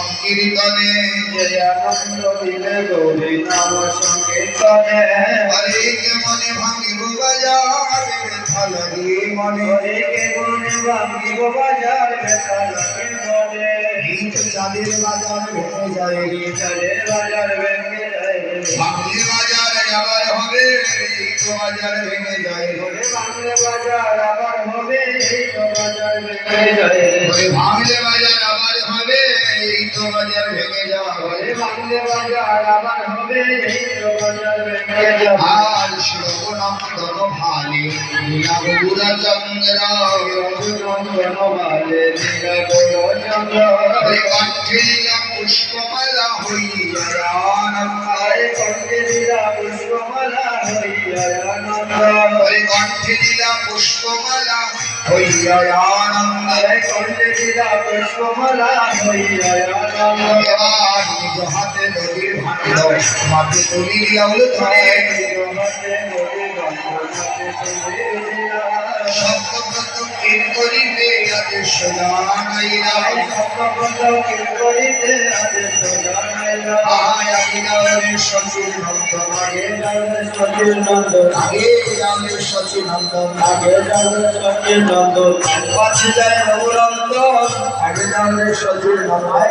সংকীর্তনে যে আনন্দ দিলে গৌরী নাম সংকীর্তনে হরিকে মনে ভাঙিব বাজার থালি মনে হরিকে মনে ভাঙিব বাজার ব্যথা লাগে মনে গীত চাঁদের বাজার ভেঙে যায় চালের বাজার ভেঙে যায় ভাঙলে বাজার আবার হবে এই তো বাজার ভেঙে যায় ভাঙলে বাজার আবার হবে এই তো বাজার ভেঙে যায় ভাঙলে বাজার আবার হবে এই তো বাজার ভেঙে যায় ভাঙলে বাজার আবার হবে এই তো বাজার ভেঙে যায় আর শ্রবণন্দন ভালে নীলাবুরা চন্দ্র রঘুনন্দন ভালে নীলাবুরা চন্দ্র কণ্ঠে নীলা পুষ্পমালা হইয়া কণ্ঠে লীলা পুষ্পমালা হইয়া আনন্দ কণ্ঠে নীলা পুষ্পমালা হইয়া আনন্দ কণ্ঠে লীলা পুষ্পমালা হইয়া আনন্দ এবার নিজ হাতে নদীর ভাণ্ড মাটি তুলি দিয়াউল ধরে সত্যব্রত কিন করিবে আদেশ জানাইলা আয় আগে সচিন নন্দন আগে আমাদের সচিন নন্দন পাশে যায় রঘুনন্দন আগে আমাদের সচিন নন্দন